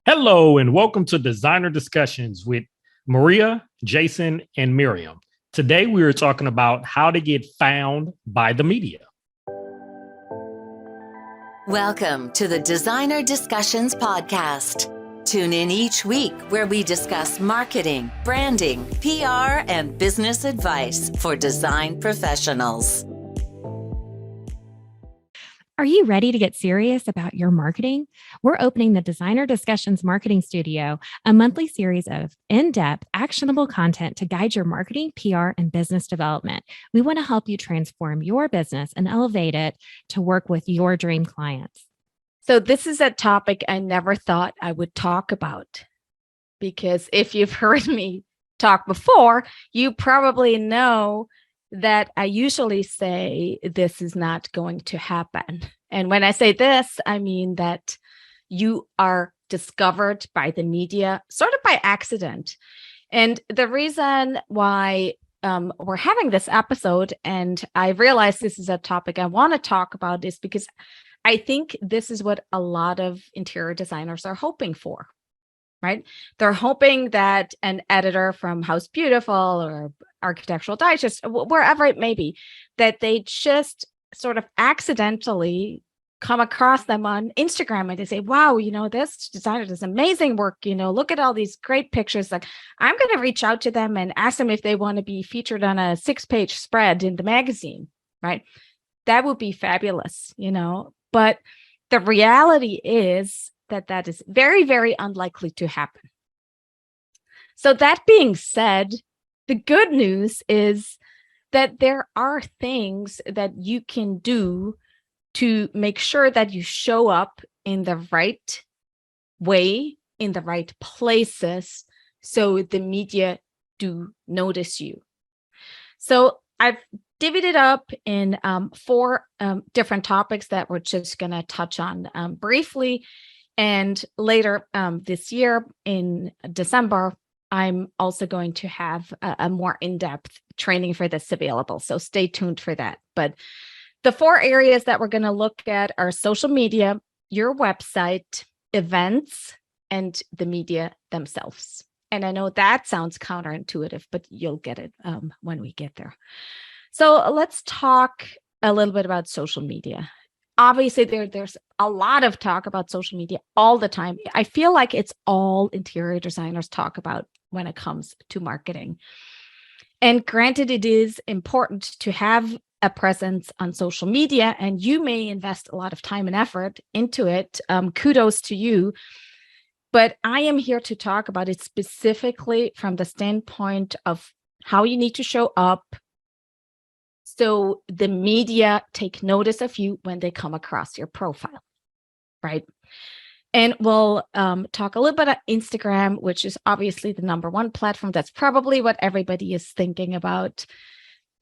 Hello, and welcome to Designer Discussions with Maria, Jason, and Miriam. Today, we are talking about how to get found by the media. Welcome to the Designer Discussions podcast. Tune in each week where we discuss marketing, branding, PR, and business advice for design professionals. Are you ready to get serious about your marketing? We're opening the Designer Discussions Marketing Studio, a monthly series of in-depth, actionable content to guide your marketing, PR, and business development. We want to help you transform your business and elevate it to work with your dream clients. So this is a topic I never thought I would talk about, because if you've heard me talk before, you probably know that I usually say this is not going to happen. And when I say this, I mean that you are discovered by the media sort of by accident. And the reason why we're having this episode, and I realize this is a topic I want to talk about, is because I think this is what a lot of interior designers are hoping for. Right? They're hoping that an editor from House Beautiful or Architectural Digest, wherever it may be, that they just sort of accidentally come across them on Instagram and they say, wow, this designer does amazing work. Look at all these great pictures. Like, I'm going to reach out to them and ask them if they want to be featured on a 6-page spread in the magazine, right? That would be fabulous, but the reality is that is very, very unlikely to happen. So that being said, the good news is that there are things that you can do to make sure that you show up in the right way, in the right places, so the media do notice you. So I've divvied it up in 4 different topics that we're just going to touch on briefly. And later this year in December, I'm also going to have a more in-depth training for this available. So stay tuned for that. But the 4 areas that we're going to look at are social media, your website, events, and the media themselves. And I know that sounds counterintuitive, but you'll get it when we get there. So let's talk a little bit about social media. Obviously, there's a lot of talk about social media all the time. I feel like it's all interior designers talk about when it comes to marketing. And granted, it is important to have a presence on social media, and you may invest a lot of time and effort into it. Kudos to you. But I am here to talk about it specifically from the standpoint of how you need to show up, so the media take notice of you when they come across your profile, right? And we'll talk a little bit about Instagram, which is obviously the #1 platform. That's probably what everybody is thinking about.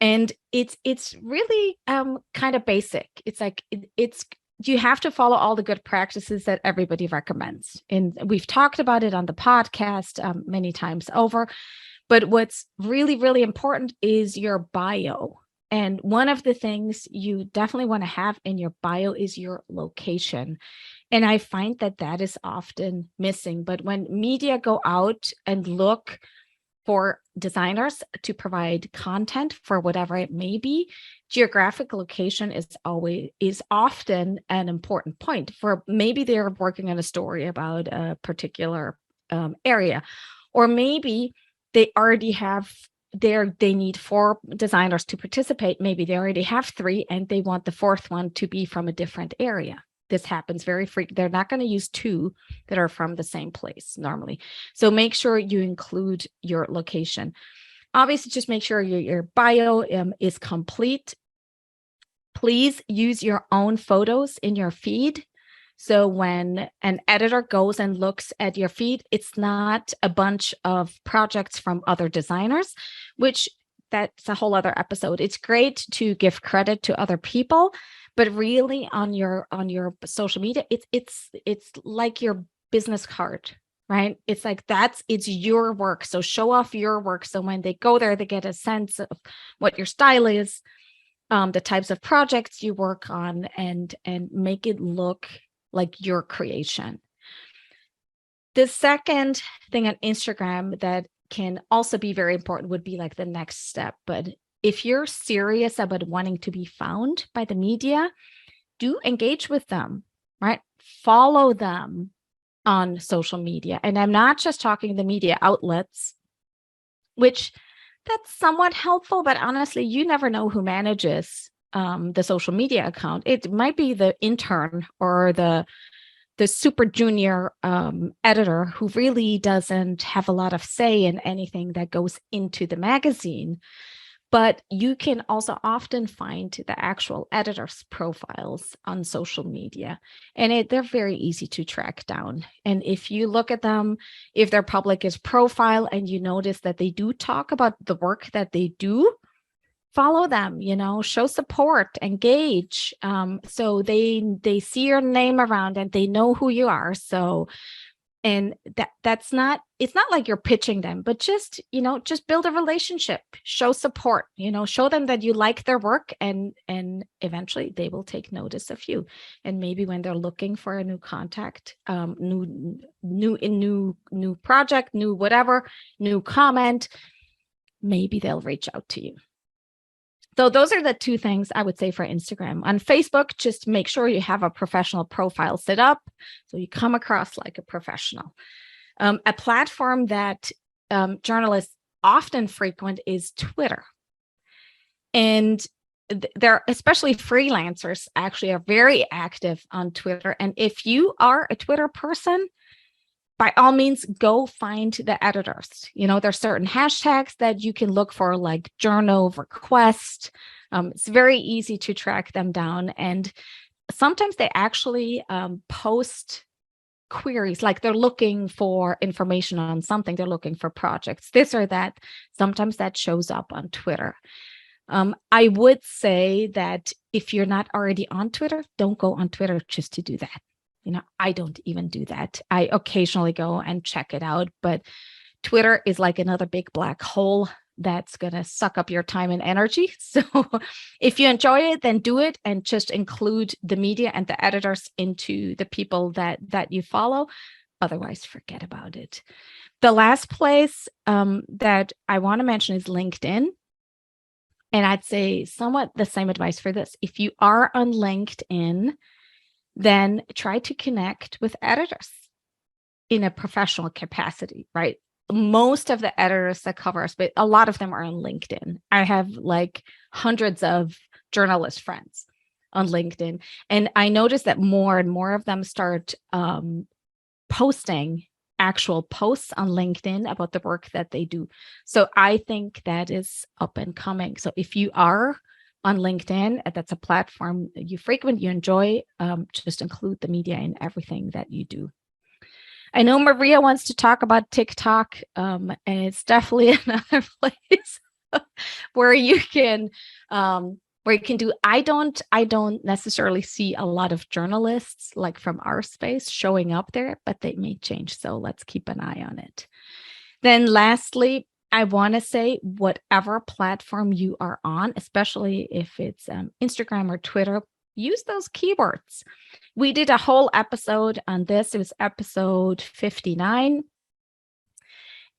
And it's really kind of basic. It's like you have to follow all the good practices that everybody recommends. And we've talked about it on the podcast many times over. But what's really, really important is your bio. And one of the things you definitely want to have in your bio is your location. And I find that is often missing. But when media go out and look for designers to provide content for whatever it may be, geographic location is often an important point. For maybe they're working on a story about a particular area, or maybe they already have they need 4 designers to participate. Maybe they already have 3 and they want the 4th one to be from a different area. This happens very frequently. They're not going to use 2 that are from the same place normally. So make sure you include your location. Obviously, just make sure your bio is complete. Please use your own photos in your feed. So when an editor goes and looks at your feed, it's not a bunch of projects from other designers, which that's a whole other episode. It's great to give credit to other people, but really on your social media, it's like your business card, right? It's like it's your work. So show off your work. So when they go there, they get a sense of what your style is, the types of projects you work on, and make it look like your creation. The second thing on Instagram that can also be very important would be like the next step. But if you're serious about wanting to be found by the media, do engage with them, right? Follow them on social media. And I'm not just talking the media outlets, which that's somewhat helpful, but honestly, you never know who manages the social media account. It might be the intern or the super junior editor who really doesn't have a lot of say in anything that goes into the magazine. But you can also often find the actual editors' profiles on social media, and they're very easy to track down. And if you look at them, if their public is profile and you notice that they do talk about the work that they do, follow them, show support, engage. So they see your name around and they know who you are. So, and it's not like you're pitching them, but just build a relationship, show support, show them that you like their work, and eventually they will take notice of you. And maybe when they're looking for a new contact, new project, new whatever, new comment, maybe they'll reach out to you. So those are the two things I would say for Instagram. On Facebook, just make sure you have a professional profile set up so you come across like a professional. A platform that journalists often frequent is Twitter. And there, especially freelancers, actually are very active on Twitter. And if you are a Twitter person, by all means, go find the editors. There's certain hashtags that you can look for, like journal request. It's very easy to track them down. And sometimes they actually post queries, like they're looking for information on something, they're looking for projects, this or that. Sometimes that shows up on Twitter. I would say that if you're not already on Twitter, don't go on Twitter just to do that. I don't even do that. I occasionally go and check it out, but Twitter is like another big black hole that's going to suck up your time and energy. So if you enjoy it, then do it, and just include the media and the editors into the people that you follow. Otherwise, forget about it. The last place that I want to mention is LinkedIn. And I'd say somewhat the same advice for this. If you are on LinkedIn, then try to connect with editors in a professional capacity, right? Most of the editors that cover us, but a lot of them are on LinkedIn. I have like hundreds of journalist friends on LinkedIn. And I noticed that more and more of them start posting actual posts on LinkedIn about the work that they do. So I think that is up and coming. So if you are on LinkedIn, that's a platform you frequent, you enjoy, just include the media in everything that you do. I know Maria wants to talk about TikTok, and it's definitely another place where you can do. I don't necessarily see a lot of journalists like from our space showing up there, but they may change. So let's keep an eye on it. Then lastly, I want to say whatever platform you are on, especially if it's Instagram or Twitter, use those keywords. We did a whole episode on this. It was episode 59.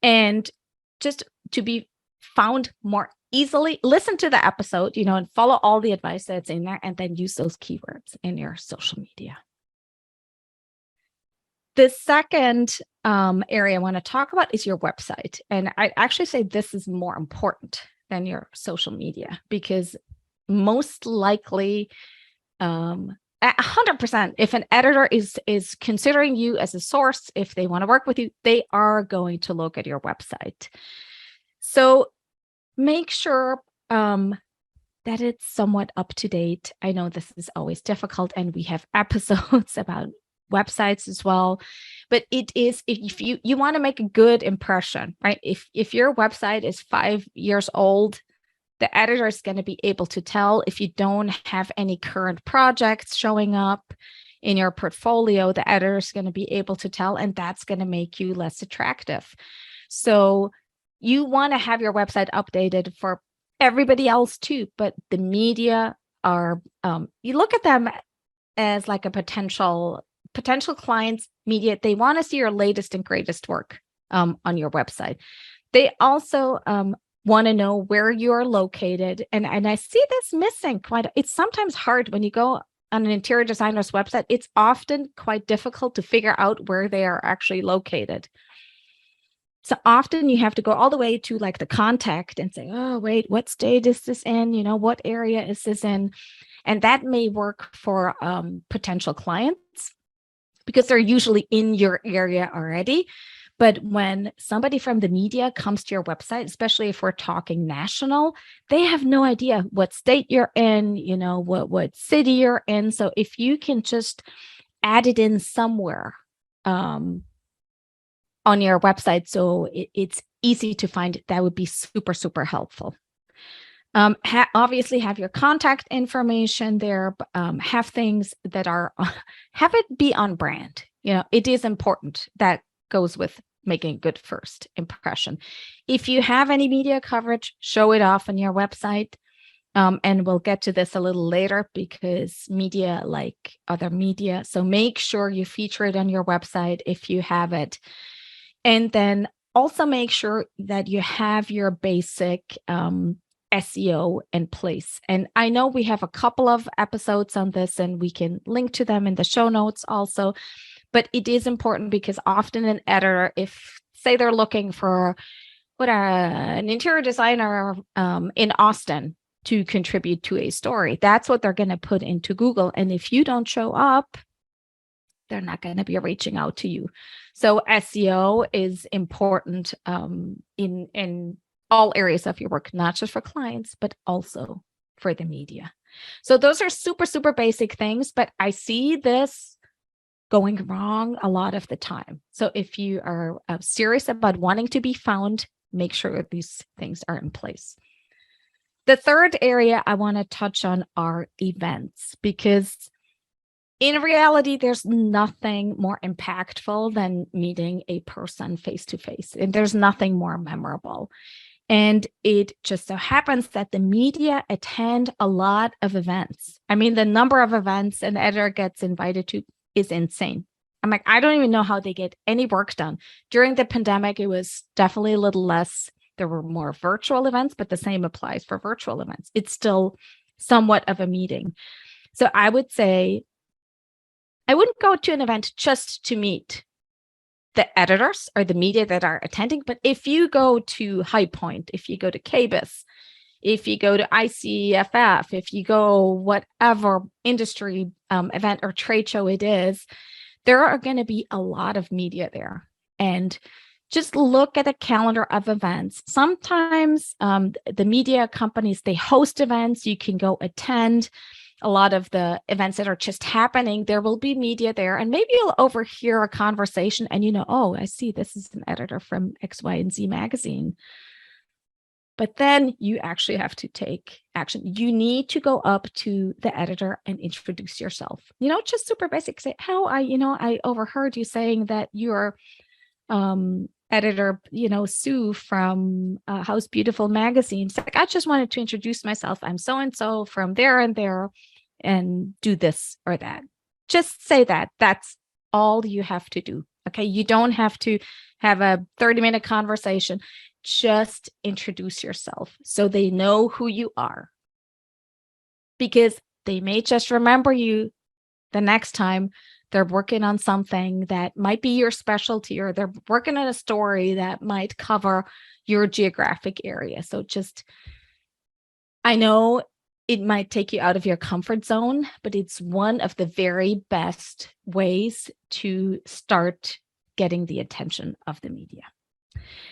And just to be found more easily, listen to the episode, and follow all the advice that's in there, and then use those keywords in your social media. The second area I want to talk about is your website. And I actually say this is more important than your social media, because most likely 100%, if an editor is considering you as a source, if they want to work with you, they are going to look at your website. So make sure that it's somewhat up to date. I know this is always difficult, and we have episodes about websites as well, but it is, if you want to make a good impression, right? If your website is 5 years old, the editor is going to be able to tell. If you don't have any current projects showing up in your portfolio, the editor is going to be able to tell, and that's going to make you less attractive. So you want to have your website updated for everybody else too, but the media are, you look at them as like a potential potential clients, media, they want to see your latest and greatest work on your website. They also want to know where you're located. And I see this missing it's sometimes hard when you go on an interior designer's website. It's often quite difficult to figure out where they are actually located. So often you have to go all the way to like the contact and say, oh, wait, what state is this in? What area is this in? And that may work for potential clients because they're usually in your area already. But when somebody from the media comes to your website, especially if we're talking national, they have no idea what state you're in, what city you're in. So if you can just add it in somewhere on your website, so it's easy to find, that would be super, super helpful. Obviously have your contact information there, have things that have it be on brand. It is important. That goes with making a good first impression. If you have any media coverage, show it off on your website. And we'll get to this a little later because media like other media. So make sure you feature it on your website if you have it. And then also make sure that you have your basic SEO in place. And I know we have a couple of episodes on this and we can link to them in the show notes also. But it is important because often an editor, if say they're looking for an interior designer in Austin to contribute to a story, that's what they're going to put into Google. And if you don't show up, they're not going to be reaching out to you. So SEO is important in all areas of your work, not just for clients, but also for the media. So those are super, super basic things, but I see this going wrong a lot of the time. So if you are serious about wanting to be found, make sure these things are in place. The third area I want to touch on are events, because in reality, there's nothing more impactful than meeting a person face to face, and there's nothing more memorable. And it just so happens that the media attend a lot of events. I mean, the number of events an editor gets invited to is insane. I'm like, I don't even know how they get any work done. During the pandemic, it was definitely a little less. There were more virtual events, but the same applies for virtual events. It's still somewhat of a meeting. So I would say I wouldn't go to an event just to meet the editors or the media that are attending. But if you go to High Point, if you go to KABMS, if you go to ICFF, if you go whatever industry event or trade show it is, there are going to be a lot of media there. And just look at a calendar of events. Sometimes the media companies, they host events. You can go attend a lot of the events that are just happening. There will be media there, and maybe you'll overhear a conversation and oh, I see this is an editor from X, Y, and Z magazine. But then you actually have to take action. You need to go up to the editor and introduce yourself. Just super basic. Say, I overheard you saying that you're editor, Sue from House Beautiful magazine. It's like, I just wanted to introduce myself. I'm so-and-so from there and there, and do this or that. Just say that. That's all you have to do. Okay. You don't have to have a 30-minute conversation. Just introduce yourself so they know who you are, because they may just remember you the next time they're working on something that might be your specialty, or they're working on a story that might cover your geographic area. So I know it might take you out of your comfort zone, but it's one of the very best ways to start getting the attention of the media.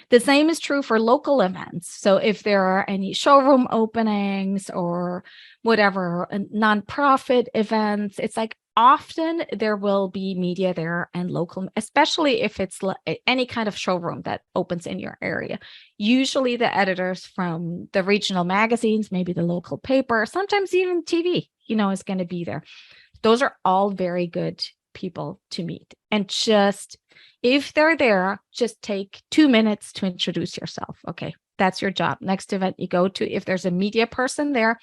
The same is true for local events. So if there are any showroom openings or whatever, nonprofit events, it's like often there will be media there and local, especially if it's any kind of showroom that opens in your area. Usually the editors from the regional magazines, maybe the local paper, sometimes even TV, is going to be there. Those are all very good people to meet. And just, if they're there, just take 2 minutes to introduce yourself. Okay, that's your job. Next event you go to, if there's a media person there,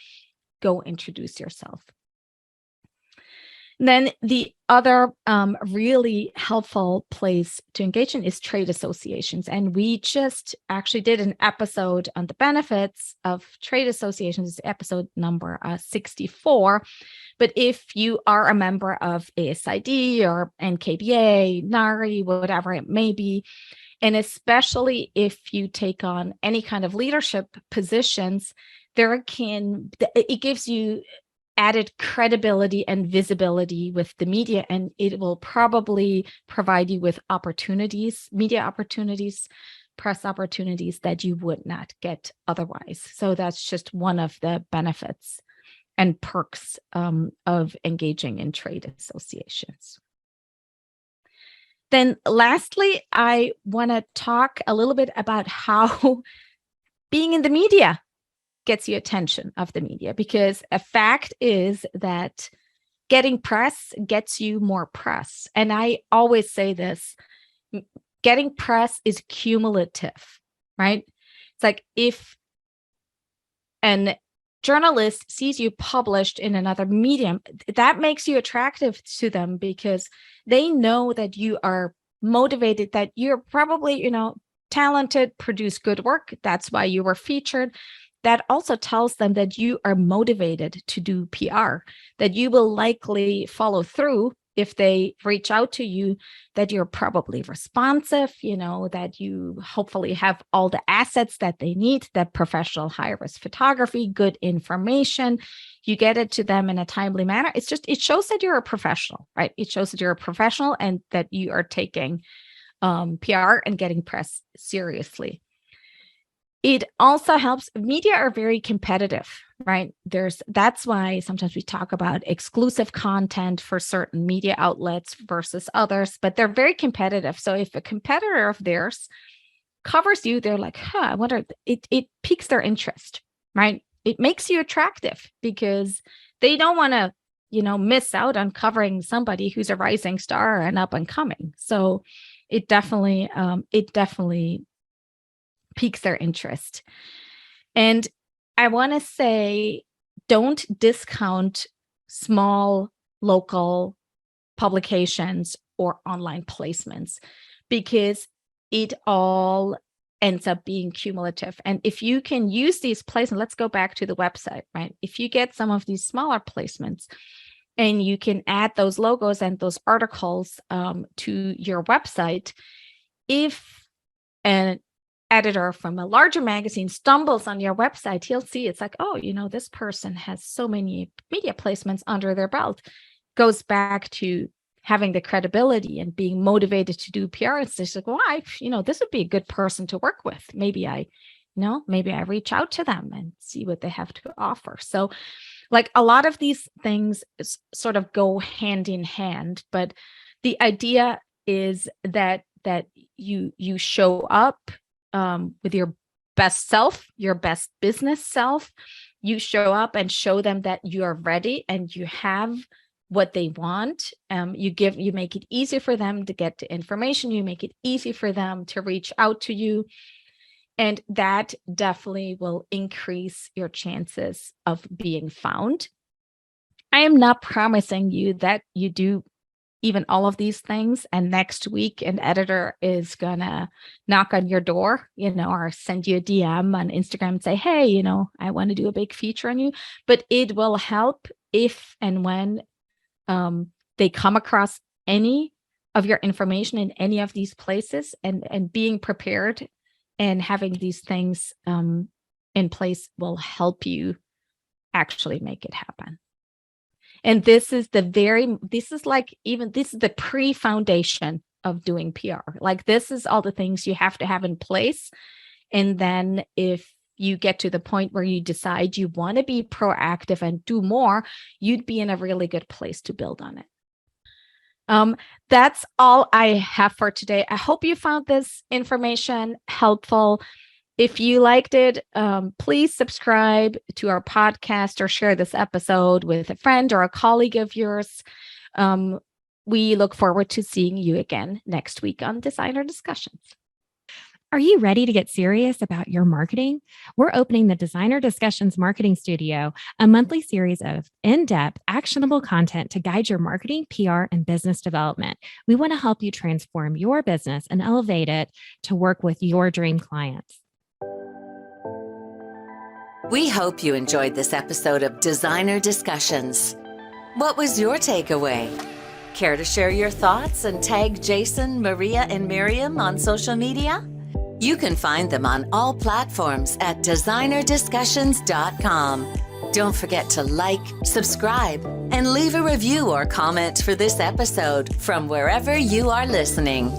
go introduce yourself. Then the other really helpful place to engage in is trade associations. And we just actually did an episode on the benefits of trade associations, episode number 64. But if you are a member of ASID or NKBA, NARI, whatever it may be, and especially if you take on any kind of leadership positions, it gives you added credibility and visibility with the media, and it will probably provide you with opportunities, media opportunities, press opportunities that you would not get otherwise. So that's just one of the benefits and perks of engaging in trade associations. Then lastly, I want to talk a little bit about how being in the media gets you attention of the media, because a fact is that getting press gets you more press. And I always say this, getting press is cumulative, right? It's like if an journalist sees you published in another medium, that makes you attractive to them because they know that you are motivated, that you're probably, talented, produce good work. That's why you were featured. That also tells them that you are motivated to do PR, that you will likely follow through if they reach out to you, that you're probably responsive, that you hopefully have all the assets that they need, that professional high-risk photography, good information, you get it to them in a timely manner. It shows that you're a professional, right? It shows that you're a professional and that you are taking PR and getting press seriously. It also helps. Media are very competitive, right? That's why sometimes we talk about exclusive content for certain media outlets versus others, but they're very competitive. So if a competitor of theirs covers you, they're like, I wonder, it piques their interest, right? It makes you attractive because they don't want to, miss out on covering somebody who's a rising star and up and coming. So it definitely piques their interest. And I want to say, don't discount small local publications or online placements, because it all ends up being cumulative. And if you can use these placements, let's go back to the website, right? If you get some of these smaller placements and you can add those logos and those articles to your website, if an editor from a larger magazine stumbles on your website, he'll see it's like, this person has so many media placements under their belt. Goes back to having the credibility and being motivated to do PR. It's just like, this would be a good person to work with. Maybe I reach out to them and see what they have to offer. So like a lot of these things sort of go hand in hand, but the idea is that you show up with your best self, your best business self. You show up and show them that you are ready and you have what they want. You make it easy for them to get to information. You make it easy for them to reach out to you. And that definitely will increase your chances of being found. I am not promising you that you do even all of these things, and next week an editor is gonna knock on your door, or send you a DM on Instagram and say, hey, I want to do a big feature on you. But it will help if and when they come across any of your information in any of these places, and being prepared and having these things in place will help you actually make it happen. And this is the pre-foundation of doing PR. Like, this is all the things you have to have in place. And then if you get to the point where you decide you want to be proactive and do more, you'd be in a really good place to build on it. That's all I have for today. I hope you found this information helpful. If you liked it, please subscribe to our podcast or share this episode with a friend or a colleague of yours. We look forward to seeing you again next week on Designer Discussions. Are you ready to get serious about your marketing? We're opening the Designer Discussions Marketing Studio, a monthly series of in-depth, actionable content to guide your marketing, PR, and business development. We want to help you transform your business and elevate it to work with your dream clients. We hope you enjoyed this episode of Designer Discussions. What was your takeaway? Care to share your thoughts and tag Jason, Maria, and Mirjam on social media? You can find them on all platforms at designerdiscussions.com. Don't forget to like, subscribe, and leave a review or comment for this episode from wherever you are listening.